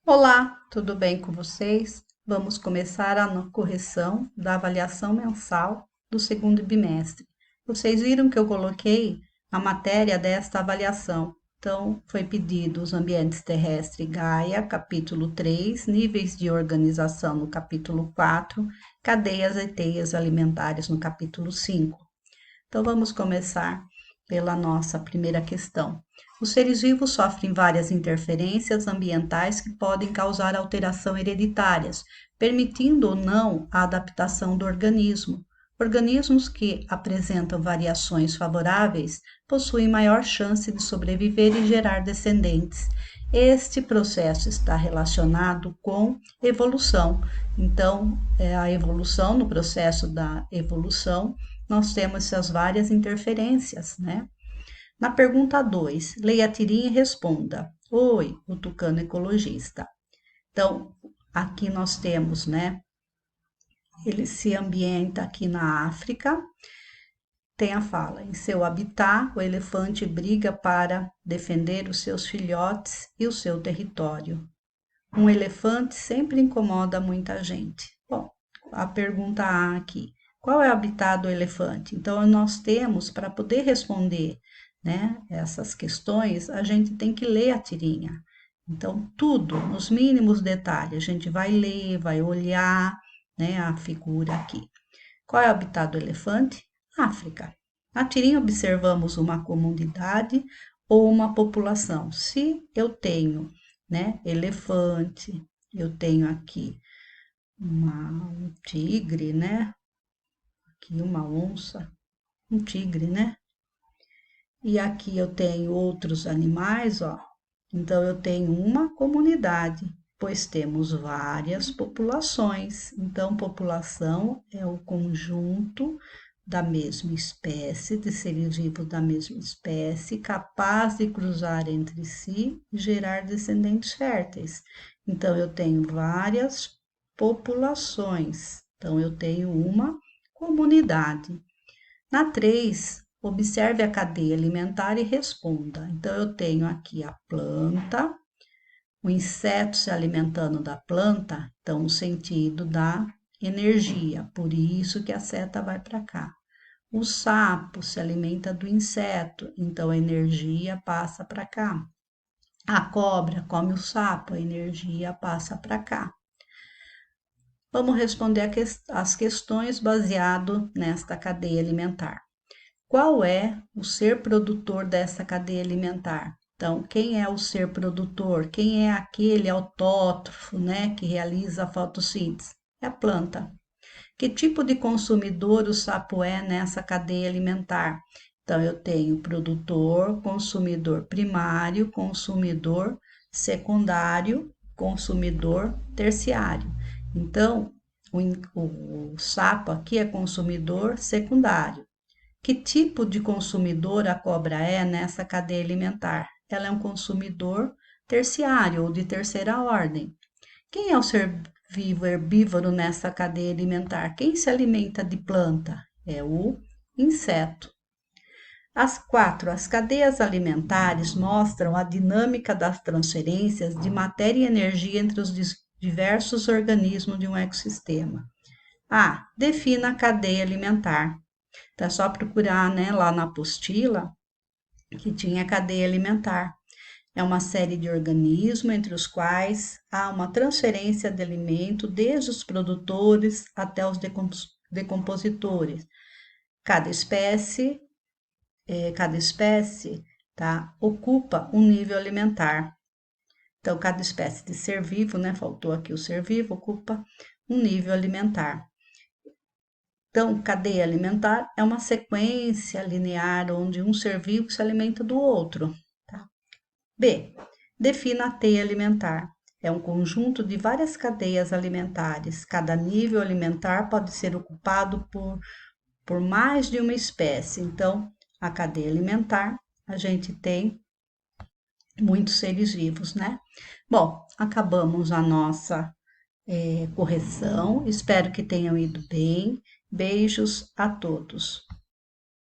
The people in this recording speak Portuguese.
Olá, tudo bem com vocês? Vamos começar a correção da avaliação mensal do segundo bimestre. Vocês viram que eu coloquei a matéria desta avaliação. Então, foi pedido os ambientes terrestres Gaia, capítulo 3, níveis de organização no capítulo 4, cadeias e teias alimentares no capítulo 5. Então, vamos começar pela nossa primeira questão. Os seres vivos sofrem várias interferências ambientais que podem causar alterações hereditárias, permitindo ou não a adaptação do organismo. Organismos que apresentam variações favoráveis possuem maior chance de sobreviver e gerar descendentes. Este processo está relacionado com evolução. Então, a evolução, no processo da evolução, nós temos essas várias interferências, né? Na pergunta 2, leia a tirinha e responda. Oi, o tucano ecologista. Então, aqui nós temos, né? Ele se ambienta aqui na África. Tem a fala: em seu habitat, o elefante briga para defender os seus filhotes e o seu território. Um elefante sempre incomoda muita gente. Bom, a pergunta A aqui: qual é o habitat do elefante? Então, nós temos, para poder responder, né, essas questões, a gente tem que ler a tirinha. Então, tudo, nos mínimos detalhes, a gente vai ler, vai olhar, né, a figura aqui. Qual é o habitat do elefante? África. Na tirinha observamos uma comunidade ou uma população. Se eu tenho, né, elefante, eu tenho aqui um tigre, né, aqui uma onça, um tigre, né, e aqui eu tenho outros animais, ó. Então eu tenho uma comunidade, pois temos várias populações. Então, população é o conjunto da mesma espécie, de seres vivos da mesma espécie, capaz de cruzar entre si e gerar descendentes férteis. Então, eu tenho várias populações. Então, eu tenho uma comunidade. Na 3, observe a cadeia alimentar e responda. Então, eu tenho aqui a planta, o inseto se alimentando da planta, então, o sentido da energia, por isso que a seta vai para cá. O sapo se alimenta do inseto, então a energia passa para cá. A cobra come o sapo, a energia passa para cá. Vamos responder as questões baseado nesta cadeia alimentar. Qual é o ser produtor dessa cadeia alimentar? Então, quem é o ser produtor? Quem é aquele autótrofo, né, que realiza a fotossíntese? É a planta. Que tipo de consumidor o sapo é nessa cadeia alimentar? Então, eu tenho produtor, consumidor primário, consumidor secundário, consumidor terciário. Então, o sapo aqui é consumidor secundário. Que tipo de consumidor a cobra é nessa cadeia alimentar? Ela é um consumidor terciário ou de terceira ordem. Quem é o ser vivo herbívoro nessa cadeia alimentar? Quem se alimenta de planta? É o inseto. As cadeias alimentares mostram a dinâmica das transferências de matéria e energia entre os diversos organismos de um ecossistema. A. Defina a cadeia alimentar. Então, é só procurar, né, lá na apostila que tinha cadeia alimentar. É uma série de organismos entre os quais há uma transferência de alimento desde os produtores até os decompositores. Cada espécie, cada espécie, tá, ocupa um nível alimentar. Então, cada espécie de ser vivo, né, faltou aqui o ser vivo, ocupa um nível alimentar. Então, cadeia alimentar é uma sequência linear onde um ser vivo se alimenta do outro. Tá? B. Defina a teia alimentar. É um conjunto de várias cadeias alimentares. Cada nível alimentar pode ser ocupado por mais de uma espécie. Então, a cadeia alimentar, a gente tem muitos seres vivos, né? Bom, acabamos a nossa correção. Espero que tenham ido bem. Beijos a todos.